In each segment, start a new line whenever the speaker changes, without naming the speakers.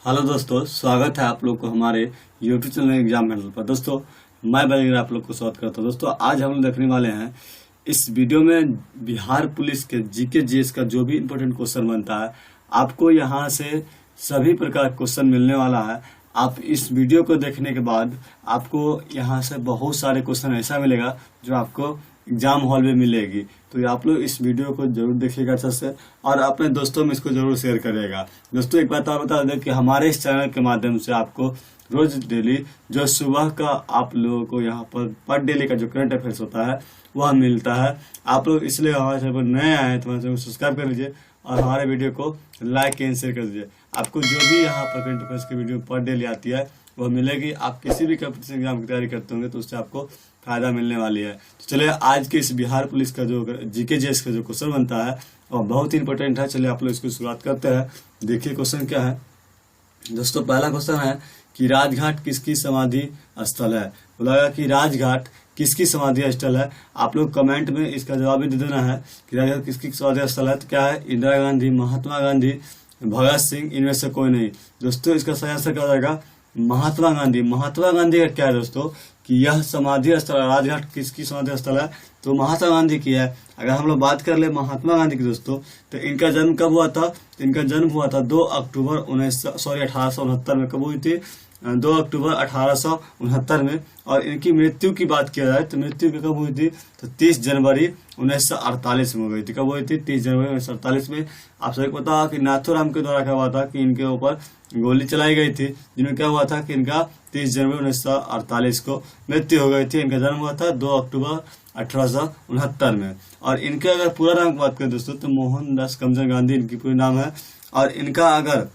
Hello दोस्तों, स्वागत है आप लोग को हमारे यूट्यूब चैनल एग्जाम पैनल पर। दोस्तों मैं बलवीर आप लोग को स्वागत करता हूं। दोस्तों आज हम लोग देखने वाले हैं इस वीडियो में बिहार पुलिस के जीके जीएस का जो भी इम्पोर्टेंट क्वेश्चन बनता है, आपको यहां से सभी प्रकार क्वेश्चन मिलने वाला है। आप इस वीडियो को देखने के बाद आपको यहाँ से बहुत सारे क्वेश्चन ऐसा मिलेगा जो आपको एग्जाम हॉल में मिलेगी। तो आप लोग इस वीडियो को जरूर देखिएगा अच्छे से और अपने दोस्तों में इसको जरूर शेयर करिएगा। दोस्तों एक बात और बता दें कि हमारे इस चैनल के माध्यम से आपको रोज डेली जो सुबह का आप लोगों को यहाँ पर डेली का जो करंट अफेयर्स होता है वह मिलता है। आप लोग इसलिए हमारे चैनल पर नए आए हैं तो हमारे चैनल को सब्सक्राइब कर लीजिए और हमारे वीडियो को लाइक एंड शेयर कर दीजिए। आपको जो भी यहाँ पर करंट अफेयर्स की वीडियो पर डेली आती है वह मिलेगी। आप किसी भी कॉम्पिटिशन एग्जाम की तैयारी करते होंगे तो उससे आपको फायदा मिलने वाली है। तो चलिए आज के इस बिहार पुलिस का जो जीके जीएस का जो क्वेश्चन बनता है और बहुत ही इंपॉर्टेंट है। चलिए आप लोग इसको शुरुआत करते हैं। देखिए क्वेश्चन क्या है। दोस्तों पहला क्वेश्चन है कि राजघाट किसकी समाधि स्थल है। बोला कि राजघाट किसकी समाधि स्थल है। आप लोग कमेंट में इसका जवाब भी दे देना है कि राजघाट किसकी समाधि स्थल है। तो क्या है, इंदिरा गांधी, महात्मा गांधी, भगत सिंह, इनमें से कोई नहीं। दोस्तों इसका सही आंसर क्या हो जाएगा, महात्मा गांधी। महात्मा गांधी का क्या है दोस्तों कि यह समाधि स्थल, राजघाट किसकी समाधि स्थल है तो महात्मा गांधी की है। अगर हम लोग बात कर ले महात्मा गांधी की दोस्तों तो इनका जन्म कब हुआ था। इनका जन्म हुआ था 2 अक्टूबर 1869 में। कब हुई थी, 2 अक्टूबर 1869 में। और इनकी मृत्यु की बात किया जाए तो मृत्यु कब हुई थी तो 30 जनवरी 1948 में हो गई थी। कब हुई थी, 30 जनवरी 1948 में। आप सभी को पता कि नाथूराम के द्वारा क्या हुआ था कि इनके ऊपर गोली चलाई गई थी, जिनमें क्या हुआ था कि इनका 30 जनवरी 1948 को मृत्यु हो गई थी। इनका जन्म हुआ था 2 अक्टूबर 1869 में। और इनके अगर पूरा नाम की बात करें दोस्तों तो मोहनदास करमचंद गांधी इनकी पूरी नाम है। और इनका अगर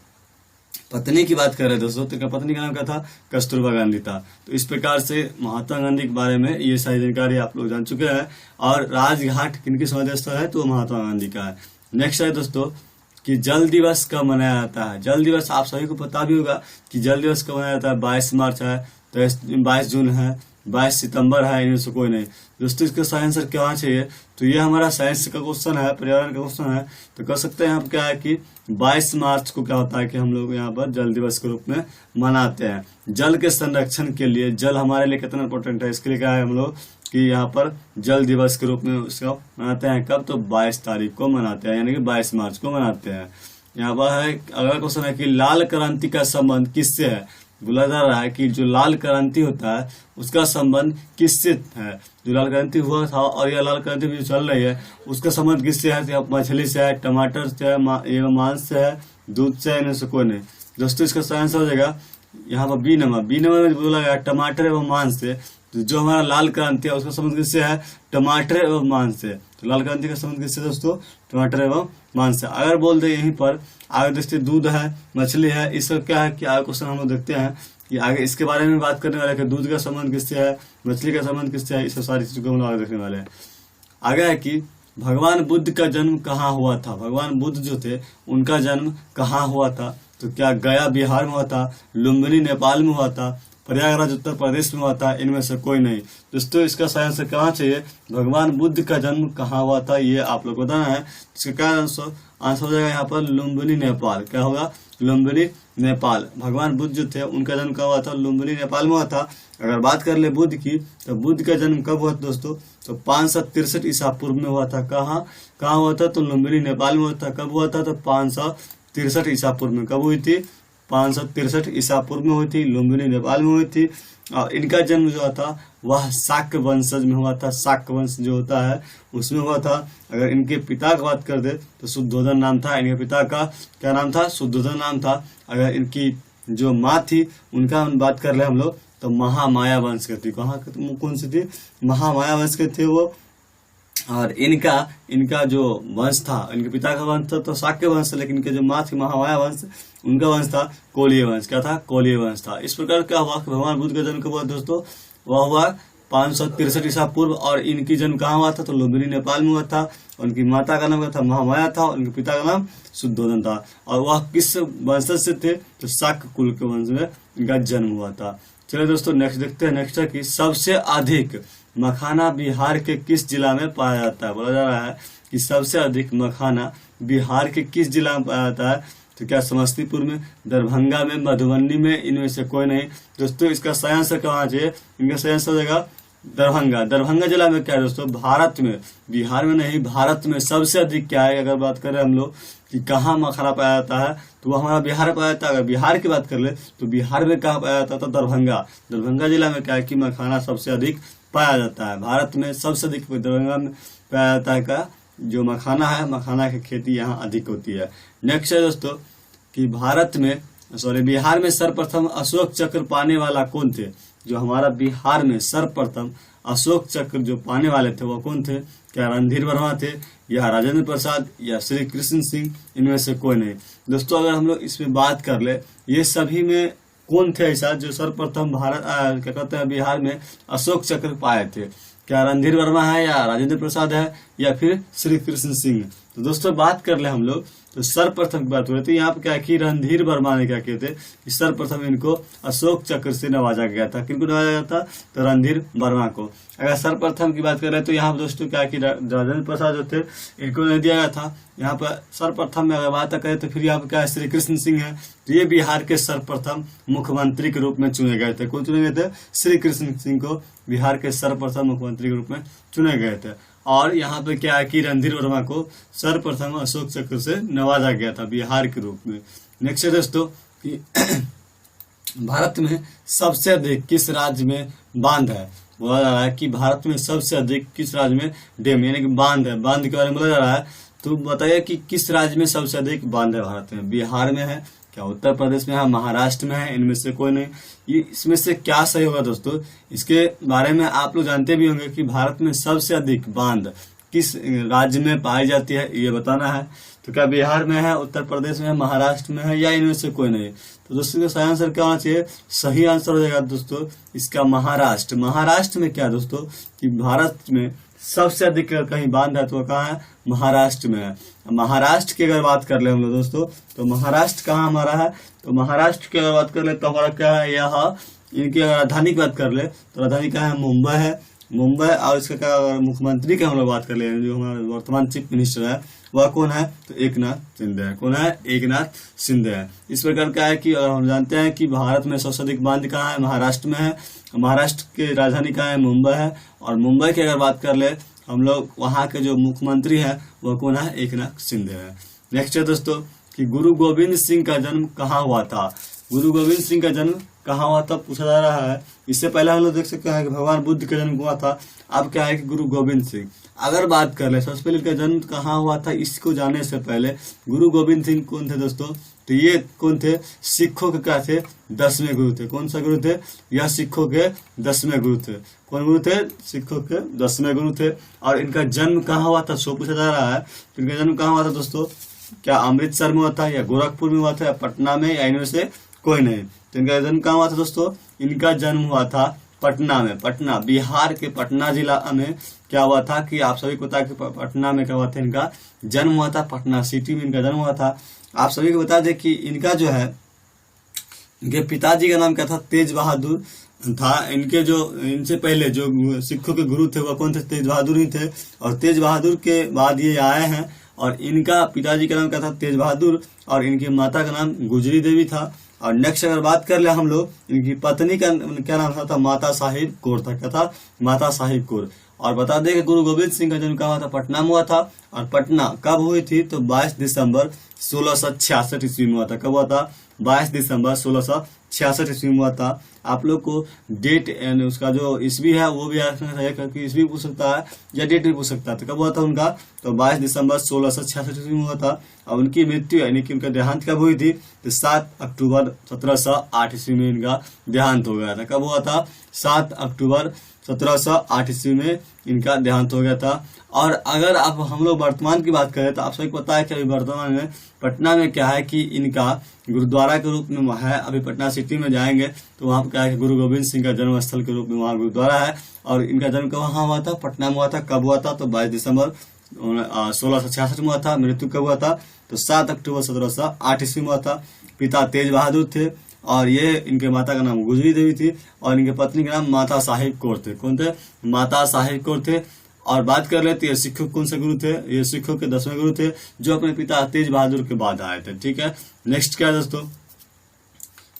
पत्नी की बात कर रहे हैं दोस्तों तो इनका पत्नी का नाम क्या था, कस्तूरबा गांधी था। तो इस प्रकार से महात्मा गांधी के बारे में ये सारी जानकारी आप लोग जान चुके हैं। और राजघाट किनकी समाधि स्थल है तो महात्मा गांधी का है। नेक्स्ट है दोस्तों कि जल दिवस कब मनाया जाता है। जल दिवस आप सभी को पता भी होगा कि जल दिवस कब मनाया जाता है। 22 मार्च है, तो 22 जून है, 22 सितंबर है, इनमें से कोई नहीं। दोस्तों इसका सही आंसर क्या होना चाहिए तो ये हमारा साइंस का क्वेश्चन है, पर्यावरण का क्वेश्चन है। तो कह सकते हैं हम क्या है कि 22 मार्च को क्या होता है कि हम लोग यहाँ पर जल दिवस के रूप में मनाते हैं। जल के संरक्षण के लिए जल हमारे लिए कितना इंपॉर्टेंट है, इसके लिए क्या है हम लोग कि यहाँ पर जल दिवस के रूप में उसका मनाते हैं। कब तो 22 तारीख को मनाते हैं, यानी कि 22 मार्च को मनाते हैं। यहाँ पर है अगला क्वेश्चन है कि लाल क्रांति का संबंध किससे है। बोला जा रहा है कि जो लाल क्रांति होता है उसका संबंध किससे है। जो लाल क्रांति हुआ था और यह लाल क्रांति भी चल रही है उसका संबंध किससे है, मछली से है, टमाटर से है, मांस से है, दूध से है, इनमें से कोई नहीं। दोस्तों इसका सही आंसर हो जाएगा यहाँ पर बी नंबर में बोला गया टमाटर एवं मांस से। तो जो हमारा लाल क्रांति है उसका संबंध किससे है, टमाटर एवं मांस से। तो लाल क्रांति का संबंध किससे दोस्तों, टमाटर एवं मांस से। अगर बोल दे यहीं पर आगे दोस्तों दूध है, मछली है, इसका क्या है कि आगे क्वेश्चन हम लोग देखते हैं कि आगे इसके बारे में बात करने वाले हैं। दूध का संबंध किससे है, मछली का संबंध किससे है, इस सारी चीजों को हम लोग आगे देखने वाले हैं। आगे है कि भगवान बुद्ध का जन्म कहाँ हुआ था। भगवान बुद्ध जो थे उनका जन्म कहाँ हुआ था तो क्या गया बिहार में हुआ था, लुम्बिनी नेपाल में हुआ था, प्रयागराज उत्तर प्रदेश में हुआ था, इनमें से कोई नहीं। दोस्तों इसका सही आंसर कहाँ चाहिए, भगवान बुद्ध का जन्म कहाँ हुआ था ये आप लोग को बताना है। इसका क्या आंसर हो जाएगा यहाँ पर लुम्बिनी नेपाल। क्या होगा, लुम्बिनी नेपाल। भगवान बुद्ध जो थे उनका जन्म कब हुआ था, लुम्बिनी नेपाल में हुआ था। अगर बात कर ले बुद्ध की तो बुद्ध का जन्म कब हुआ था दोस्तों तो 563 ईसा पूर्व में हुआ था। कहाँ हुआ था तो लुम्बिनी नेपाल में हुआ था। कब हुआ था तो 563 ईसा पूर्व में। कब हुई थी, 563 ईसा पूर्व में हुई थी, लुम्बिनी नेपाल में हुई थी। और इनका जन्म जो था वह शाक्य वंशज में हुआ था। शाक्य वंश जो होता है उसमें हुआ था। अगर इनके पिता की बात कर दे तो शुद्धोधन नाम था। इनके पिता का क्या नाम था, शुद्धोधन नाम था। अगर इनकी जो माँ थी उनका बात कर ले हम लोग तो महामाया वंश के थी। कौन सी थी, महामाया वंश के थे वो। और इनका जो वंश था, इनके पिता का वंश था तो शाक्य वंश, लेकिन इनके जो माँ थी महामाया वंश, उनका वंश था कोलीय वंश। क्या था, कोलीय वंश था। इस प्रकार क्या हुआ कि भगवान बुद्ध का जन्म कब हुआ दोस्तों, वह हुआ 563 ईसा पूर्व। और इनकी जन्म कहाँ हुआ था तो लुम्बिनी नेपाल में हुआ था। उनकी माता का नाम क्या था, महामाया था। और उनके पिता का नाम शुद्धोधन था। और वह किस वंशज से थे तो शाक्य कुल के वंश में इनका जन्म हुआ था। चलिए दोस्तों नेक्स्ट देखते हैं। नेक्स्ट है कि सबसे अधिक मखाना बिहार के किस जिला में पाया जाता है। बोला जा रहा है कि सबसे अधिक मखाना बिहार के किस जिला में पाया जाता है तो क्या समस्तीपुर में, दरभंगा में, मधुबनी में, इनमें से कोई नहीं। दोस्तों इसका सही आंसर कहाँ चाहिए, इनका सही आंसर हो जाएगा दरभंगा। दरभंगा जिला में क्या है दोस्तों, भारत में, बिहार में नहीं, भारत में सबसे अधिक क्या है, अगर बात करें हम लोग कि कहाँ मखाना पाया जाता है तो वो हमारा बिहार में पाया जाता है। अगर बिहार की बात कर ले तो बिहार में कहाँ पाया जाता है, तो दरभंगा। दरभंगा जिला में क्या है कि मखाना सबसे अधिक पाया जाता है, भारत में सबसे अधिक दरभंगा में पाया जाता है का जो मखाना है, मखाना की खेती यहाँ अधिक होती है। नेक्स्ट है दोस्तों कि बिहार में सर्वप्रथम अशोक चक्र पाने वाला कौन थे। जो हमारा बिहार में सर्वप्रथम अशोक चक्र जो पाने वाले थे वो कौन थे, क्या रणधीर वर्मा थे या राजेंद्र प्रसाद या श्री कृष्ण सिंह, इनमें से कोई नहीं। दोस्तों अगर हम लोग इसमें बात कर ले, ये सभी में कौन थे ऐसा जो सर्वप्रथम क्या कहते हैं बिहार में अशोक चक्र पाए थे, क्या रणधीर वर्मा है या राजेंद्र प्रसाद है या फिर श्री कृष्ण सिंह। तो दोस्तों बात कर ले हम लोग तो सर्वप्रथम की बात हो रही थी, यहाँ पे क्या कि रणधीर वर्मा ने क्या किए थे कि सर्वप्रथम इनको अशोक चक्र से नवाजा गया था। किनको नवाजा गया था, तो रणधीर वर्मा को। अगर सर्वप्रथम की बात करें तो यहाँ दोस्तों क्या कि राजेंद्र प्रसाद जो थे इनको नहीं दिया गया था। यहाँ पर सर्वप्रथम में अगर बात करें तो फिर यहाँ पे क्या श्री कृष्ण सिंह है, तो ये बिहार के सर्वप्रथम मुख्यमंत्री के रूप में चुने गए थे। कौन चुने गए थे, श्री कृष्ण सिंह को बिहार के सर्वप्रथम मुख्यमंत्री के रूप में चुने गए थे। और यहाँ पे क्या है कि रणधीर वर्मा को सर्वप्रथम अशोक चक्र से नवाजा गया था बिहार के रूप में। नेक्स्ट है दोस्तों कि भारत में सबसे अधिक किस राज्य में बांध है। बोला जा रहा है कि भारत में सबसे अधिक किस राज्य में डैम यानी कि बांध है, बांध के बारे में बोला जा रहा है। तो बताइए कि किस राज्य में सबसे अधिक बांध है भारत में। बिहार में है क्या, उत्तर प्रदेश में है, महाराष्ट्र में है, इनमें से कोई नहीं। ये इसमें से क्या सही होगा दोस्तों, इसके बारे में आप लोग जानते भी होंगे कि भारत में सबसे अधिक बांध किस राज्य में पाई जाती है, ये बताना है। तो क्या बिहार में है, उत्तर प्रदेश में है, महाराष्ट्र में है या इनमें से कोई नहीं। तो दोस्तों सही आंसर क्या होना चाहिए, सही आंसर हो जाएगा दोस्तों इसका महाराष्ट्र। महाराष्ट्र में क्या दोस्तों कि भारत में सबसे अधिक कहीं बांध है तो कहाँ है, महाराष्ट्र में है। महाराष्ट्र की अगर बात कर ले हम लोग दोस्तों तो महाराष्ट्र कहाँ हमारा है, तो महाराष्ट्र की अगर बात कर ले तो हमारा क्या है, यह इनकी अगर राजधानी की बात कर ले तो राजधानी क्या है, मुंबई है। मुंबई और इसका क्या अगर मुख्यमंत्री की हम लोग बात कर ले, जो हमारे वर्तमान चीफ मिनिस्टर है वह कौन है, तो एकनाथ शिंदे है। कौन है, एकनाथ शिंदे है। इस प्रकार क्या है कि हम जानते हैं कि भारत में सबसे अधिक बांध कहाँ है, महाराष्ट्र में है। महाराष्ट्र की राजधानी कहाँ है, मुंबई है। और मुंबई की अगर बात कर ले हम लोग, वहाँ के जो मुख्यमंत्री है वह कौन है, एकनाथ शिंदे है। नेक्स्ट है दोस्तों कि गुरु गोविंद सिंह का जन्म कहाँ हुआ था। गुरु गोविंद सिंह का जन्म कहाँ हुआ था पूछा जा रहा है। इससे पहले हम लोग देख सकते हैं कि भगवान बुद्ध का जन्म हुआ था। अब क्या है कि गुरु गोविंद सिंह अगर बात कर ले, सबसे पहले इनका जन्म कहाँ हुआ था इसको जानने से पहले गुरु गोविंद सिंह कौन थे दोस्तों, तो ये कौन थे, सिखों के क्या थे, 10वें गुरु थे। कौन सा गुरु थे, यह सिखों के 10वें गुरु थे। कौन गुरु थे, सिखों के 10वें गुरु थे। और इनका जन्म कहाँ हुआ था सो पूछा जा रहा है। तो इनका जन्म कहाँ हुआ था दोस्तों, क्या अमृतसर में हुआ था या गोरखपुर में हुआ था या पटना में या इनमें से कोई नहीं। तो इनका जन्म कहाँ हुआ था दोस्तों, इनका जन्म हुआ था पटना में। पटना, बिहार के पटना जिला में क्या हुआ था कि आप सभी को पता है कि पटना में क्या हुआ था, इनका जन्म हुआ था। पटना सिटी में इनका जन्म हुआ था। आप सभी को बता दें कि इनका जो है, इनके पिताजी का नाम क्या था, तेज बहादुर था। इनके जो इनसे पहले जो सिखों के गुरु थे वह कौन थे, तेज बहादुर ही थे। और तेज बहादुर के बाद ये आए हैं। और इनका पिताजी का नाम क्या था, तेज बहादुर। और इनकी माता का नाम गुजरी देवी था। और नेक्स्ट अगर बात कर ले हम लोग, इनकी पत्नी का क्या नाम था, माता साहिब कौर था। क्या था, माता साहिब कौर। और बता दें कि गुरु गोविंद सिंह का जन्म कहाँ हुआ था, पटना में हुआ था। और पटना कब हुई थी, तो 22 दिसंबर 1666 ईस्वी में हुआ था। कब हुआ था, 22 दिसंबर 1666 ईस्वी में हुआ था। आप लोग को डेट एंड उसका जो ईस्वी है वो भी याद रखना चाहिए, क्योंकि ईस्वी पूछ सकता है या डेट भी पूछ सकता है। तो कब हुआ था उनका, तो 22 दिसंबर 1666 ईस्वी में हुआ था। और उनकी मृत्यु यानी कि उनका देहांत कब हुई थी, तो 7 अक्टूबर 1708 ईस्वी में इनका देहांत हो गया था। कब हुआ था, 7 अक्टूबर 1708 ईस्वी में इनका देहांत हो गया था। और अगर आप हम लोग वर्तमान की बात करें तो आप सभी को पता है कि अभी वर्तमान में पटना में क्या है कि इनका गुरुद्वारा के रूप में है। अभी पटना सिटी में जाएंगे तो वहाँ पर क्या है, गुरु गोविंद सिंह का जन्म स्थल के रूप में वहाँ गुरुद्वारा है। और इनका जन्म कहाँ हुआ था, पटना में हुआ था। कब हुआ था, तो 22 दिसंबर 1666 में हुआ था। मृत्यु कब हुआ था, तो 7 अक्टूबर 1708 ईस्वी में हुआ था। पिता तेज बहादुर थे और ये इनके माता का नाम गुजरी देवी थी। और इनके पत्नी का नाम माता साहिब कौर थे। कौन थे, माता साहिब कौर थे। और बात कर लेते हैं सिखों कौन से गुरु थे। ये सिखों के 10वें गुरु थे जो अपने पिता तेज बहादुर के बाद आए थे। ठीक है, नेक्स्ट क्या है दोस्तों,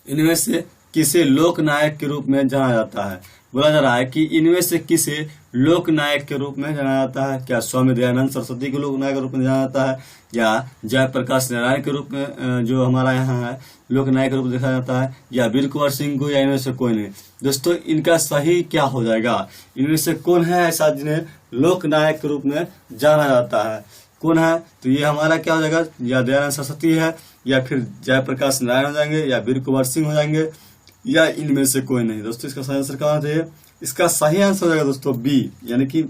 इनमें से किसे लोक नायक के रूप में जाना जाता है। बोला जा रहा है कि इनमें से किसे लोक नायक के रूप में जाना जाता है। क्या स्वामी दयानंद सरस्वती को लोक नायक के रूप में जाना जाता है, या जयप्रकाश नारायण के रूप में जो हमारा यहाँ है लोक नायक के रूप में देखा जाता है, या वीर कुंवर सिंह को, या इनमें से कोई नहीं। दोस्तों इनका सही क्या हो जाएगा, इनमें से कौन है ऐसा जिन्हें लोक नायक के रूप में जाना जाता है, कौन है। तो ये हमारा क्या हो जाएगा, या दयानंद सरस्वती है, या फिर जयप्रकाश नारायण हो जाएंगे, या वीर कुंवर सिंह हो जाएंगे, या इनमें से कोई नहीं। दोस्तों इसका सही आंसर क्या होना चाहिए, इसका सही आंसर हो जाएगा दोस्तों बी, यानी कि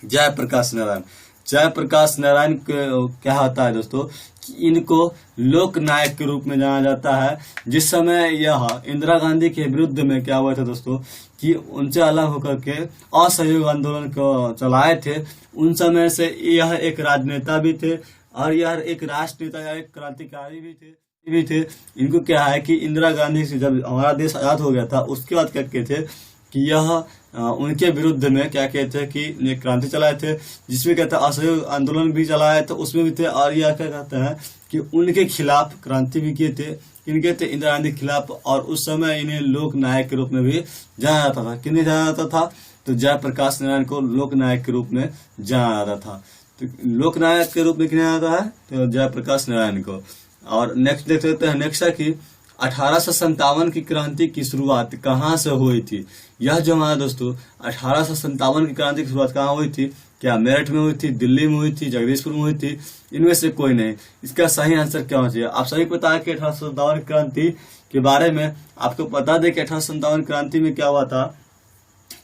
जयप्रकाश नारायण। जयप्रकाश नारायण क्या होता है दोस्तों कि इनको लोक नायक के रूप में जाना जाता है। जिस समय यह इंदिरा गांधी के विरुद्ध में क्या हुआ था दोस्तों कि उनसे अलग होकर के असहयोग आंदोलन को चलाए थे, उन समय से यह एक राजनेता भी थे और यह एक राष्ट्र नेता या एक क्रांतिकारी भी थे। इनको क्या है कि इंदिरा गांधी से जब हमारा देश आजाद हो गया था उसके बाद क्या कहते थे कि यह उनके विरुद्ध में क्या कहते हैं कि ये क्रांति चलाए थे, जिसमें कहते हैं असहयोग आंदोलन भी चलाए थे, उसमें भी थे। और यह क्या कहते हैं कि उनके खिलाफ क्रांति भी किए थे, इनके थे इंदिरा गांधी के खिलाफ। और उस समय इन्हें लोक नायक के रूप में भी जाना जाता था। किन्हें जाना जाता था, तो जयप्रकाश नारायण को लोक नायक के रूप में जाना जाता था। तो लोक नायक के रूप में किन्हें जाना जाता है, तो जयप्रकाश नारायण को। और नेक्स्ट देख लेते हैं, नेक्स्ट है कि 1857 की क्रांति की शुरुआत कहाँ से हुई थी। यह जो हमारा दोस्तों 1857 की क्रांति की शुरुआत कहाँ हुई थी, क्या मेरठ में हुई थी, दिल्ली में हुई थी, जगदीशपुर में हुई थी, इनमें से कोई नहीं। इसका सही आंसर क्या होना चाहिए। आप सभी को पता है कि 1857 क्रांति के बारे में आपको बता दें कि 1857 क्रांति में क्या हुआ था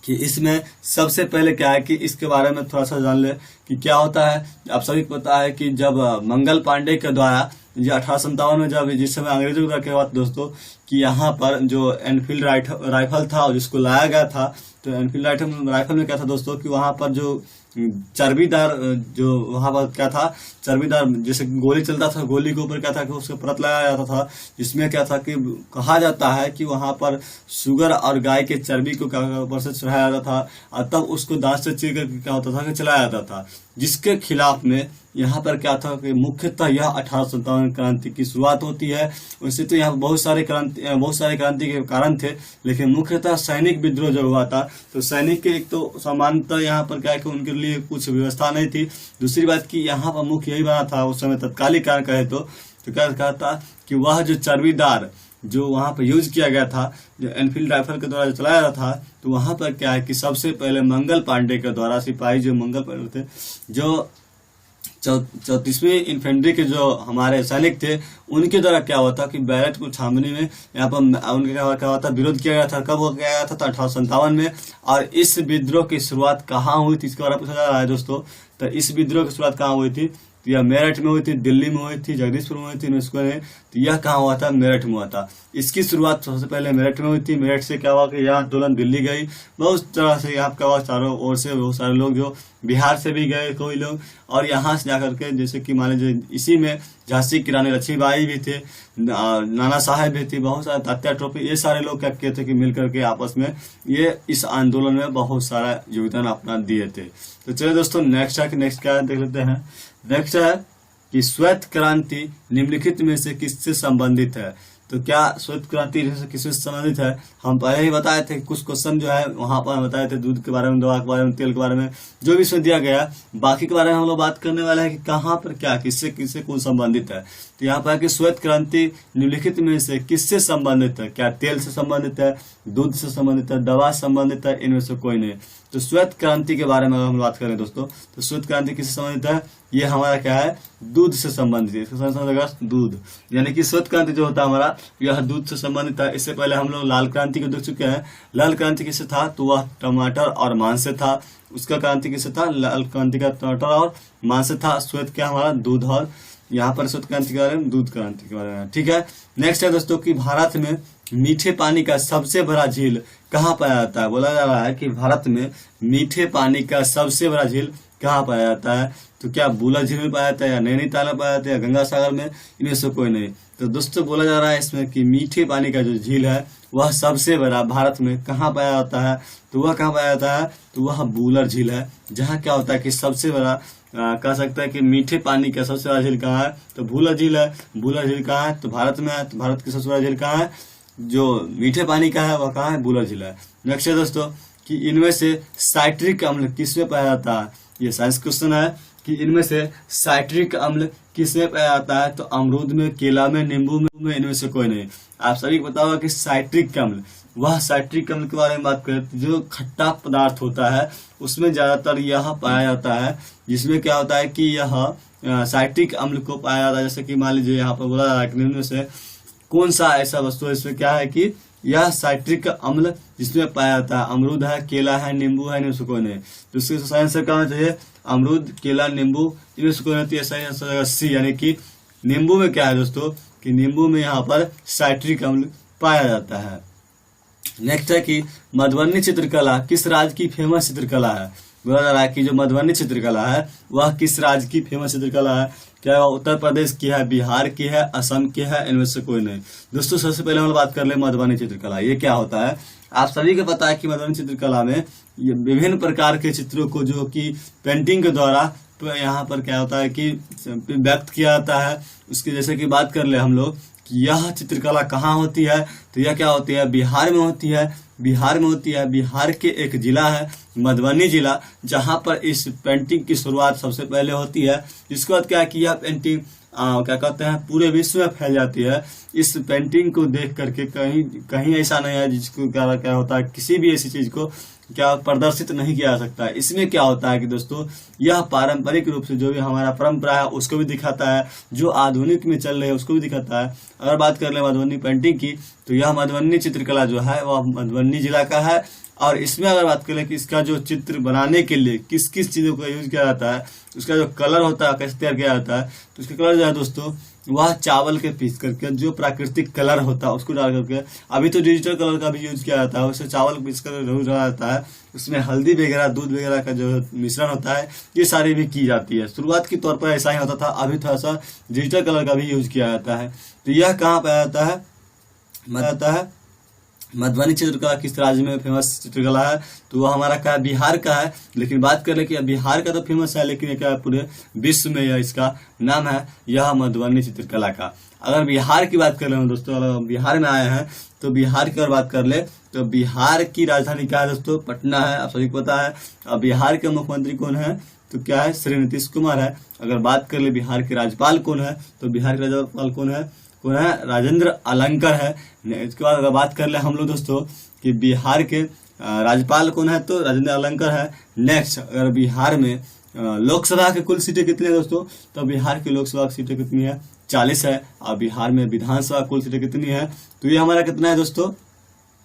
कि इसमें सबसे पहले क्या है कि इसके बारे में थोड़ा सा जान ले कि क्या होता है। आप सभी को पता है कि जब मंगल पांडे के द्वारा ये 1857 में जब जिस समय अंग्रेजों के द्वारा क्या हुआ दोस्तों कि यहाँ पर जो एनफील्ड राइफल था जिसको लाया गया था, तो एनफील्ड राइफल में क्या था दोस्तों कि वहाँ पर जो चर्बीदार जो वहाँ पर क्या था, चर्बीदार जैसे गोली चलता था, गोली के ऊपर क्या था कि उसको परत लगाया जाता था, जिसमें क्या था कि कहा जाता है कि वहाँ पर शुगर और गाय के चर्बी को ऊपर से चढ़ाया जाता था और तब उसको दांत से चीर कर क्या होता था कि चलाया जाता था, जिसके खिलाफ में यहाँ पर क्या था कि मुख्यतः यह 1857 क्रांति की शुरुआत होती है। वैसे तो यहाँ बहुत सारे क्रांति के कारण थे, लेकिन मुख्यतः सैनिक विद्रोह जब हुआ था तो सैनिक के एक तो सामान्यतः यहाँ पर क्या है कि उनके लिए कुछ व्यवस्था नहीं थी। दूसरी बात कि यहाँ पर मुख्य यही बना था उस समय तत्कालिक कारण कहे तो क्या कहा था कि वह जो चर्बीदार जो वहाँ पर यूज किया गया था, जो एनफील्ड राइफल के द्वारा चलाया जाता था, तो वहाँ पर क्या है कि सबसे पहले मंगल पांडे के द्वारा सिपाही जो मंगल पांडे थे, जो 34वीं इन्फेंट्री के जो हमारे सैनिक थे, उनके द्वारा क्या हुआ था कि बैरक को छावनी में यहाँ पर उनके क्या हुआ था, विरोध किया गया था। कब हो गया था, तो 1857 में। और इस विद्रोह की शुरुआत कहाँ हुई थी, इसके बारे में पूछा जा रहा है दोस्तों। तो इस विद्रोह की शुरुआत कहाँ हुई थी, तो यह मेरठ में हुई थी, दिल्ली में हुई थी, जगदीशपुर में हुई थी, तो यह कहाँ हुआ था, मेरठ में हुआ था। इसकी शुरुआत सबसे पहले मेरठ में हुई थी। मेरठ से क्या हुआ कि यह आंदोलन दिल्ली गई, बहुत तरह से यहाँ क्या हुआ, चारों ओर से बहुत सारे लोग जो बिहार से भी गए कोई लोग, और यहाँ से जाकर के जैसे कि मान लीजिए इसी में झांसी की रानी लक्ष्मीबाई भी थे, नाना साहेब भी थी, बहुत सारे तात्या टोपे, ये सारे लोग क्या किए थे कि मिलकर के आपस में ये इस आंदोलन में बहुत सारा योगदान अपना दिए थे। तो चलिए दोस्तों नेक्स्ट है कि नेक्स्ट क्या देख लेते हैं। नेक्स्ट है कि श्वेत क्रांति निम्नलिखित में से किससे संबंधित है। तो क्या श्वेत क्रांति किससे संबंधित है, हम पहले ही बताए थे। कुछ क्वेश्चन जो है वहां पर बताए थे, दूध के बारे में, दवा के बारे में, तेल के बारे में, जो भी इसमें दिया गया। बाकी के बारे में हम लोग बात करने वाले हैं कि कहाँ पर क्या किससे किससे कौन संबंधित है। तो यहाँ पर कि श्वेत क्रांति निम्नलिखित में से किससे संबंधित है, क्या तेल से संबंधित है, दूध से संबंधित है, दवा से संबंधित है, इनमें से कोई नहीं। तो श्वेत क्रांति के बारे में अगर हम बात करें दोस्तों, तो श्वेत क्रांति किससे संबंधित है, ये हमारा क्या है, दूध से संबंधित है। इसका संबंध दूध, यानी कि श्वेत क्रांति जो होता है हमारा, यह दूध से संबंधित है। इससे पहले हम लोग लाल क्रांति को देख चुके हैं। लाल क्रांति किससे था, तो वह टमाटर और मांस से था। उसका क्रांति किससे था, लाल क्रांति का टमाटर और मांस से था। श्वेत क्या हमारा, दूध। और यहाँ पर श्वेत क्रांति के बारे में, दूध क्रांति के बारे में। ठीक है, नेक्स्ट है दोस्तों कि भारत में मीठे पानी का सबसे बड़ा झील कहाँ पाया जाता है? बोला जा रहा है कि भारत में मीठे पानी का सबसे बड़ा झील कहाँ पाया जाता है? तो क्या बूला झील में पाया जाता है, या नैनीताल में पाया जाता है, या गंगा सागर में? इनमें से कोई नहीं। तो दोस्तों बोला जा रहा है इसमें कि मीठे पानी का जो झील है वह सबसे बड़ा भारत में कहाँ पाया जाता है? तो वह कहाँ पाया जाता है? तो वह बूलर झील है, जहाँ क्या होता है कि सबसे बड़ा कह सकता है कि मीठे पानी का सबसे बड़ा झील कहाँ है? तो भूलर झील है। भूलर झील कहाँ है? तो भारत में है। तो भारत की सबसे बड़ा झील कहाँ है जो मीठे पानी का है? वह कहाँ है? भूलर झील है। नेक्स्ट है दोस्तों कि इनमें से साइट्रिक अम्ल किसमें पाया जाता है? ये साइंस क्वेश्चन है कि इनमें से साइट्रिक अम्ल किसमें पाया जाता है? तो अमरूद में, केला में, नींबू में, इनमें से कोई नहीं। आप सभी को पता होगा कि साइट्रिक अम्ल, वह साइट्रिक अम्ल के बारे में बात करें तो जो खट्टा पदार्थ होता है उसमें ज्यादातर यह पाया जाता है, जिसमें क्या होता है कि यह साइट्रिक अम्ल को पाया जाता है। जैसे कि मान लीजिए यहाँ पर बोला जा रहा है कि निम्न में से कौन सा ऐसा वस्तु है इसमें क्या है कि यह साइट्रिक अम्ल जिसमें पाया जाता है? अमरूद है, केला है, नींबू है, इनमें से कोई नहीं। तो इसके सही आंसर क्या होना चाहिए? अमरूद, केला, नींबू, इनमें से कोई नहीं। सही आंसर सी, यानी कि नींबू में क्या है दोस्तों कि नींबू में यहाँ पर साइट्रिक अम्ल पाया जाता है। नेक्स्ट है कि मधुबनी चित्रकला किस राज्य की फेमस चित्रकला है? बोला जा रहा है कि जो मधुबनी चित्रकला है वह किस राज्य की फेमस चित्रकला है? क्या वह उत्तर प्रदेश की है, बिहार की है, असम की है? इनमें से कोई नहीं। दोस्तों सबसे पहले हम बात कर ले मधुबनी चित्रकला, ये क्या होता है? आप सभी को पता है कि मधुबनी चित्रकला में ये विभिन्न प्रकार के चित्रों को जो कि पेंटिंग के द्वारा तो यहाँ पर क्या होता है कि व्यक्त किया जाता है। उसकी जैसे कि बात कर ले हम लोग कि यह चित्रकला कहाँ होती है? तो यह क्या होती है? बिहार में होती है। बिहार में होती है। बिहार के एक जिला है मधुबनी जिला, जहां पर इस पेंटिंग की शुरुआत सबसे पहले होती है। इसके बाद क्या है कि यह पेंटिंग क्या कहते हैं पूरे विश्व में फैल जाती है। इस पेंटिंग को देख करके कहीं ऐसा नहीं है जिसको क्या होता है किसी भी ऐसी चीज को क्या प्रदर्शित नहीं किया जा सकता है। इसमें क्या होता है कि दोस्तों यह पारंपरिक रूप से जो भी हमारा परंपरा है उसको भी दिखाता है, जो आधुनिक में चल रही है उसको भी दिखाता है। अगर बात कर ले मधुबनी पेंटिंग की तो यह मधुबनी चित्रकला जो है वह मधुबनी जिला का है। और इसमें अगर बात करें कि इसका जो चित्र बनाने के लिए किस किस चीजों का यूज किया जाता है, उसका जो कलर होता है कैसे तैयार किया जाता है, तो उसका कलर जो है दोस्तों वह चावल के पीस करके जो प्राकृतिक कलर होता है उसको डाल करके, अभी तो डिजिटल कलर का भी यूज किया जाता है, उससे चावल पीस कर जरूर डाला जाता है। उसमें हल्दी वगैरह, दूध वगैरह का जो मिश्रण होता है ये सारी भी की जाती है। शुरुआत के तौर पर ऐसा ही होता था, अभी थोड़ा सा डिजिटल कलर का भी यूज किया जाता है। तो यह कहाँ पाया जाता है? मधुबनी चित्रकला किस राज्य में फेमस चित्रकला है? तो वह हमारा क्या है? बिहार का है। लेकिन बात कर ले कि बिहार का तो फेमस है, लेकिन क्या पूरे विश्व में यह इसका नाम है, यह मधुबनी चित्रकला का। अगर बिहार की बात कर ले दोस्तों, अगर बिहार में आए हैं तो बिहार की अगर बात कर ले तो बिहार की राजधानी क्या है दोस्तों? पटना है, आप सभी को पता है। अब बिहार के मुख्यमंत्री कौन है? तो क्या है? श्री नीतीश कुमार है। अगर बात कर ले बिहार के राज्यपाल कौन है? तो बिहार के राज्यपाल कौन है? राजेंद्र अलंकर है। इसके बाद अगर बात कर ले हम लोग दोस्तों कि बिहार के राज्यपाल कौन है? तो राजेंद्र अलंकर है। नेक्स्ट अगर बिहार में लोकसभा के कुल सीटें कितनी है दोस्तों? तो बिहार की लोकसभा की सीटें कितनी है? 40 है। और बिहार में विधानसभा कुल सीटें कितनी है? तो ये हमारा कितना है दोस्तों?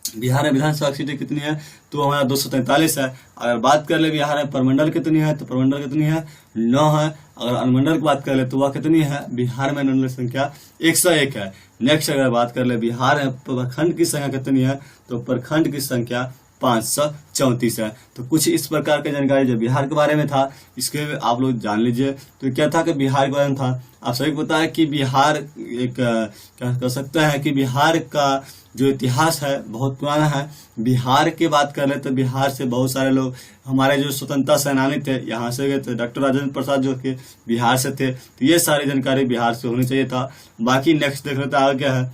बिहार में विधानसभा सीटें कितनी है? तो हमारा 243 है। अगर बात कर ले बिहार में प्रमंडल कितनी है? तो प्रमंडल कितनी है? 9 है। अगर अनुमंडल की बात कर ले तो वह कितनी है? बिहार में अनुमंडल संख्या 101 है। नेक्स्ट अगर बात कर ले बिहार में प्रखंड की संख्या कितनी है? तो प्रखंड की संख्या 534 है। तो कुछ इस प्रकार की जानकारी जो बिहार के बारे में था इसके आप लोग जान लीजिए। तो क्या था कि बिहार के बारे में था, आप सभी को पता है कि बिहार एक क्या कह सकते हैं कि बिहार का जो इतिहास है बहुत पुराना है। बिहार की बात कर ले तो बिहार से बहुत सारे लोग हमारे जो स्वतंत्रता सेनानी थे यहाँ से गए थे। डॉक्टर राजेंद्र प्रसाद जो कि बिहार से थे। तो ये सारी जानकारी बिहार से होनी चाहिए था। बाकी नेक्स्ट देख लेते हैं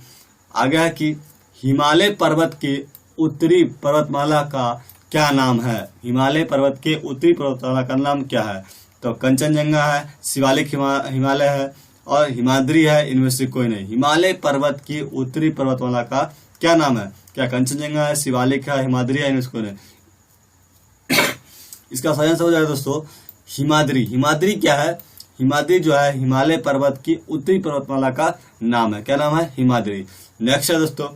आगे है कि हिमालय पर्वत की उत्तरी पर्वतमाला का क्या नाम है? हिमालय पर्वत के उत्तरी पर्वतमाला का नाम क्या है? तो कंचनजंगा है, शिवालिक हिमालय है और हिमाद्री है। इनमें से कोई नहीं। हिमालय पर्वत की उत्तरी पर्वतमाला का क्या नाम है? क्या कंचनजंगा है, शिवालिक है, हिमाद्री है? इनमें से कोई नहीं। इसका सही आंसर हो जाएगा दोस्तों हिमाद्री। हिमाद्री क्या है? हिमाद्री जो है हिमालय पर्वत की उत्तरी पर्वतमाला का नाम है। क्या नाम है? हिमाद्री। नेक्स्ट है दोस्तों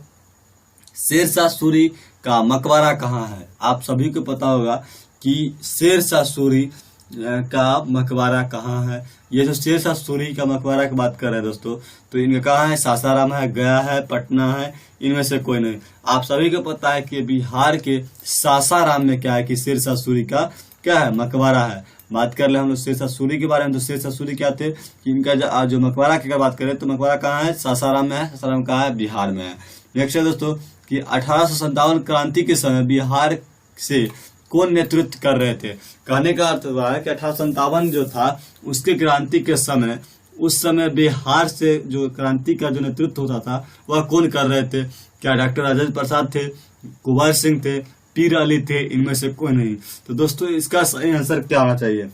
शेरशाह सूरी का मकबरा कहाँ है? आप सभी को पता होगा कि शेरशाह सूरी का मकबरा कहाँ है। ये जो शेरशाह सूरी का मकबरा की बात कर रहे हैं दोस्तों, तो इनका कहाँ है, सासाराम है, गया है, पटना है, इनमें से कोई नहीं। आप सभी को पता है कि बिहार के सासाराम में क्या है कि शेरशाह सूरी का क्या है, मकबरा है। बात कर ले हम लोग शेरशाह सूरी के बारे में, तो शेरशाह सूरी क्या थे कि इनका जो मकबरा की अगर बात करें तो मकबरा कहाँ है, सासाराम में है। सासाराम कहाँ है, बिहार में है। नेक्स्ट है दोस्तों कि 1857 क्रांति के समय बिहार से कौन नेतृत्व कर रहे थे। कहने का अर्थ हुआ है कि 1857 जो था उसके क्रांति के समय, उस समय बिहार से जो क्रांति का जो नेतृत्व होता था वह कौन कर रहे थे। क्या डॉक्टर राजेंद्र प्रसाद थे, कुंवर सिंह थे, पीर अली थे, इनमें से कोई नहीं। तो दोस्तों इसका सही आंसर क्या होना चाहिए,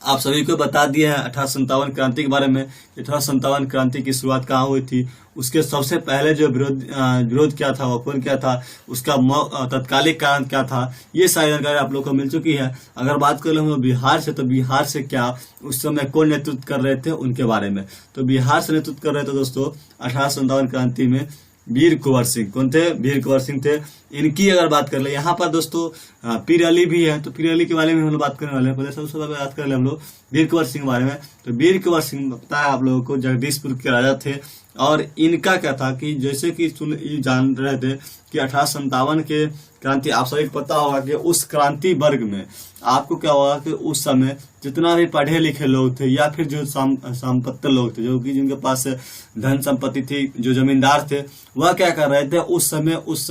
आप सभी को बता दिया है 1857 क्रांति के बारे में। 1857 क्रांति की शुरुआत कहाँ हुई थी, उसके सबसे पहले जो विरोध क्या था, वो कौन क्या था, उसका तत्कालिक कारण क्या था, ये सारी जानकारी आप लोग को मिल चुकी है। अगर बात कर ले हम लोग बिहार से, तो बिहार से क्या उस समय कौन नेतृत्व कर रहे थे उनके बारे में। तो बिहार से नेतृत्व कर रहे थे दोस्तों 1857 क्रांति में वीर कुंवर सिंह। कौन थे, वीर कुंवर सिंह थे। इनकी अगर बात कर ले यहाँ पर दोस्तों पीर अली भी है, तो पीर अली के बारे में हम लोग बात करने वाले हैं। पहले सबसे पहले बात कर ले हम लोग वीर कुंवर सिंह के बारे में। तो वीर कुंवर सिंह पता है आप लोगों को, जगदीशपुर के राजा थे। और इनका क्या था कि जैसे कि जान रहे थे कि 1857 के क्रांति, आप सभी को पता होगा कि उस क्रांति वर्ग में आपको क्या होगा कि उस समय जितना भी पढ़े लिखे लोग थे या फिर जो संपत्ति लोग थे, जो कि जिनके पास धन संपत्ति थी, जो जमींदार थे, वह क्या कर रहे थे उस समय, उस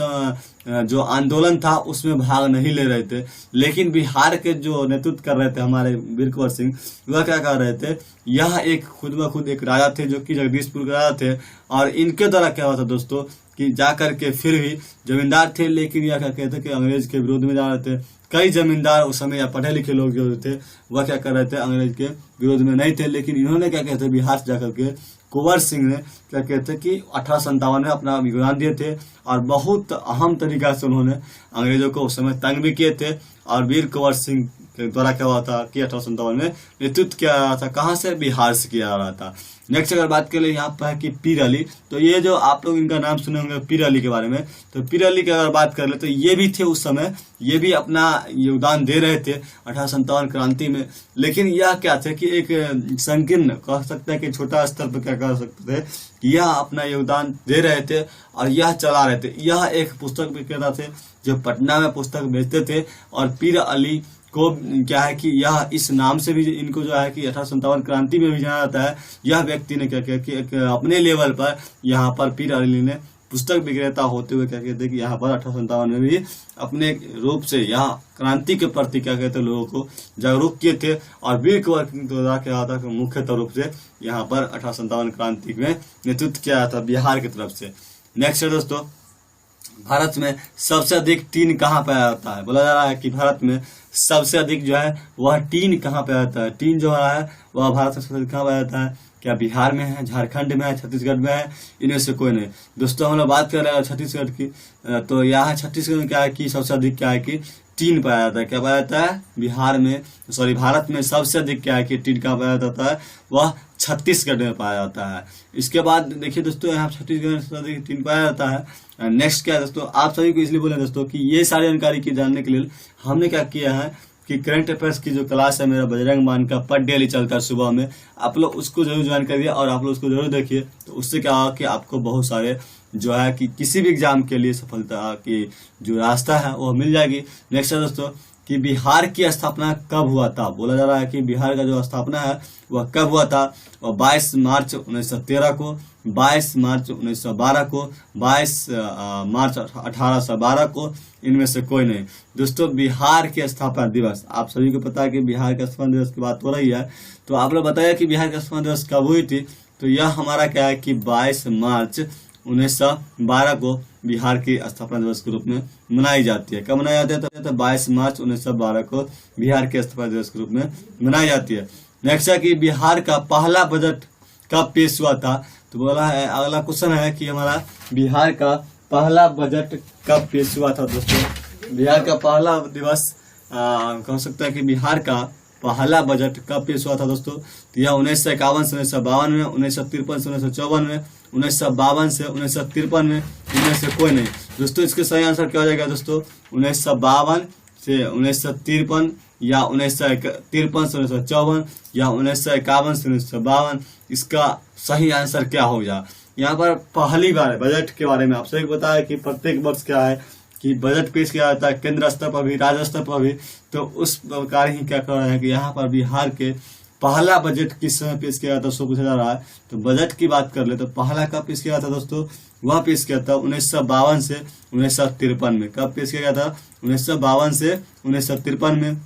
जो आंदोलन था उसमें भाग नहीं ले रहे थे। लेकिन बिहार के जो नेतृत्व कर रहे थे हमारे वीर कुंवर सिंह, वह क्या कर रहे थे, यह एक खुद ब खुद एक राजा थे जो कि जगदीशपुर के राजा थे। और इनके द्वारा क्या हुआ था दोस्तों कि जाकर के फिर भी जमींदार थे, लेकिन यह क्या कहते कि अंग्रेज के विरोध में जा रहे थे। कई जमींदार उस समय या पढ़े लिखे लोग जो थे वह क्या कर रहे थे, अंग्रेज के विरोध में नहीं थे। लेकिन इन्होंने क्या कहते बिहार से जाकर के कुंवर सिंह ने क्या कहते कि 1857 में अपना योगदान दिए थे और बहुत अहम तरीका से उन्होंने अंग्रेजों को उस समय तंग भी किए थे। और वीर कुंवर सिंह के द्वारा क्या हुआ था कि 1857 में नेतृत्व किया जा रहा था, कहाँ से, बिहार से किया जा रहा था। नेक्स्ट अगर बात करें यहाँ पर है कि पीर अली, तो ये जो आप लोग इनका नाम सुने होंगे पीर अली के बारे में, तो पीर अली की अगर बात कर ले तो ये भी थे उस समय, ये भी अपना योगदान दे रहे थे 1857 क्रांति में। लेकिन यह क्या थे कि एक संकीर्ण, कह सकते हैं कि छोटा स्तर पर क्या कह सकते थे, यह अपना योगदान दे रहे थे और यह चला रहे थे। यह एक पुस्तक विक्रेता थे जो पटना में पुस्तक बेचते थे। और पीर अली को क्या है कि यह इस नाम से भी इनको जो है कि 1857 क्रांति में भी जाना जाता है। यह व्यक्ति ने क्या किया कि अपने लेवल पर यहाँ पर पीर अली ने पुस्तक विक्रेता होते हुए क्या कहते हैं कि यहाँ पर 1857 में भी अपने रूप से यहाँ क्रांति के प्रति क्या कहते लोगों को जागरूक किए थे। और वीर कुंवर सिंह द्वारा क्या था कि मुख्यतः रूप से यहाँ पर 1857 क्रांति में नेतृत्व किया था बिहार की तरफ से। नेक्स्ट है दोस्तों, भारत में सबसे अधिक टीन कहाँ पाया जाता है। बोला जा रहा है कि भारत में सबसे अधिक जो है वह टीन कहाँ पाया जाता है। टीन जो है वह भारत में सबसे अधिक कहाँ पाया जाता है, क्या बिहार में है, झारखंड में है, छत्तीसगढ़ में है, इनमें से कोई नहीं। दोस्तों हम लोग बात कर रहे हैं छत्तीसगढ़ की, तो यहाँ छत्तीसगढ़ में क्या है कि सबसे अधिक क्या है कि टीन पाया जाता है। क्या पाया जाता है, बिहार में, सॉरी भारत में सबसे अधिक क्या है कि टीन कहाँ पाया जाता है, वह छत्तीसगढ़ में पाया जाता है। इसके बाद देखिए दोस्तों यहाँ छत्तीसगढ़ में सबसे अधिक टीन पाया जाता है। नेक्स्ट क्या है दोस्तों, आप सभी को इसलिए बोले दोस्तों कि ये सारी जानकारी की जानने के लिए हमने क्या किया है कि करंट अफेयर्स की जो क्लास है मेरा बजरंग मान का पर डेली चलता है सुबह में, आप लोग उसको जरूर ज्वाइन करिए और आप लोग उसको जरूर देखिए। तो उससे क्या होगा कि आपको बहुत सारे जो है कि किसी भी एग्जाम के लिए सफलता की जो रास्ता है वो मिल जाएगी। नेक्स्ट है दोस्तों कि बिहार की स्थापना कब हुआ था। बोला जा रहा है कि बिहार का जो स्थापना है वह कब हुआ था, वह 22 मार्च 1913 को, 22 मार्च 1912 को, 22 मार्च 1812 को, इनमें से कोई नहीं। दोस्तों बिहार के स्थापना दिवस, आप सभी को पता है कि बिहार के स्थापना दिवस की बात हो रही है, तो आप लोग बताइए कि बिहार का स्थापना दिवस कब हुई थी। तो यह हमारा क्या है कि 22 मार्च 1912 को बिहार की स्थापना दिवस के रूप में मनाई जाती है। कब मनाई जाती है, तो 22 मार्च 1912 को बिहार के स्थापना दिवस के रूप में मनाई जाती है। नेक्स्ट है कि बिहार का पहला बजट कब पेश हुआ था। तो बोला है, अगला क्वेश्चन है कि हमारा बिहार का पहला बजट कब पेश हुआ था। दोस्तों बिहार का पहला दिवस कह सकता है कि बिहार का पहला बजट कब पेश हुआ था दोस्तों। तो यह 1951 से 1952 में, 1953 से 1954 में, 1952 से 1953 में, इनमें से कोई नहीं। दोस्तों इसके सही आंसर क्या हो जाएगा दोस्तों, 1952 से 1953, या 1953 से 1954 या 1951 से 1952, इसका सही आंसर क्या होगा। यहाँ पर पहली बार बजट के बारे में आपसे एक बताया कि प्रत्येक वर्ष क्या है कि बजट पेश किया जाता है केंद्र स्तर पर भी, राज्य स्तर पर भी। तो उस प्रकार ही क्या कर रहे हैं कि यहाँ पर बिहार के पहला बजट किस समय पेश किया जाता है उसको पूछा जा रहा है। तो बजट की बात कर ले तो पहला कब पेश किया था दोस्तों, वह पेश किया था 1952 से 1953 में। कब पेश किया गया था, 1952 से 1953 में।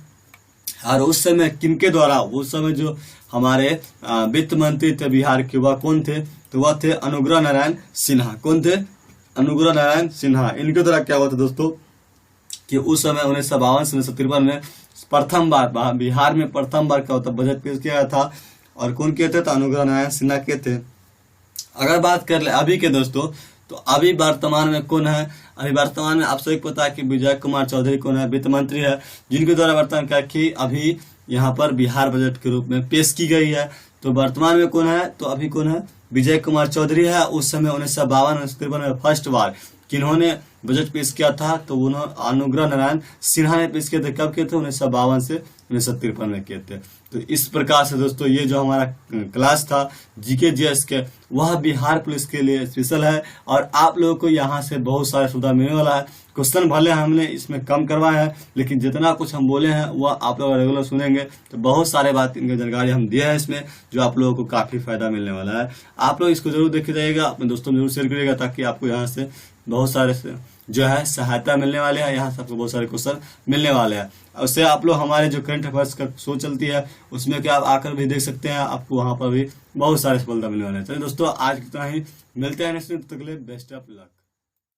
और उस समय किनके द्वारा, उस समय जो हमारे वित्त मंत्री थे बिहार के, वह कौन थे, तो वह थे अनुग्रह नारायण सिन्हा। कौन थे, अनुग्रह नारायण सिन्हा। इनके द्वारा क्या हुआ था दोस्तों कि उस समय 1952 से 1953 में प्रथम बार बिहार में प्रथम बार क्या होता बजट पेश किया गया था। और कौन के थे, तो अनुग्रह नारायण सिन्हा के थे। अगर बात कर ले अभी के दोस्तों, तो अभी वर्तमान में कौन है, अभी वर्तमान में आप सभी को पता है कि विजय कुमार चौधरी कौन है, वित्त मंत्री है, जिनके द्वारा वर्तमान क्या कि अभी यहाँ पर बिहार बजट के रूप में पेश की गई है। तो वर्तमान में कौन है, तो अभी कौन है, विजय कुमार चौधरी है। उस समय 1952 में फर्स्ट बार किन्होंने बजट पेश किया था, तो उन्होंने अनुग्रह नारायण सिन्हा ने पेश किए थे। कब किए थे, 1952 से 1953 में किए थे। तो इस प्रकार से दोस्तों ये जो हमारा क्लास था जीके जीएस के, वह बिहार पुलिस के लिए स्पेशल है और आप लोगों को यहाँ से बहुत सारे सुविधा मिलने वाला है। क्वेश्चन भले हमने इसमें कम करवाए हैं, लेकिन जितना कुछ हम बोले हैं वह आप लोग रेगुलर सुनेंगे तो बहुत सारे बात इनकी जानकारी हम दिए हैं इसमें, जो आप लोगों को काफी फायदा मिलने वाला है। आप लोग इसको जरूर देखते जाइएगा, अपने दोस्तों में जरूर शेयर करिएगा, ताकि आपको यहाँ से बहुत सारे जो है सहायता मिलने वाले हैं। यहाँ से आपको बहुत सारे क्वेश्चन मिलने वाले हैं। उससे आप लोग हमारे जो करंट अफेयर्स का शो चलती है उसमें क्या आप आकर भी देख सकते हैं, आपको वहाँ पर भी बहुत सारे सफलता मिलने वाले हैं। चलिए दोस्तों आज इतना ही, मिलते हैं नेक्स्ट, तक के लिए बेस्ट ऑफ लक।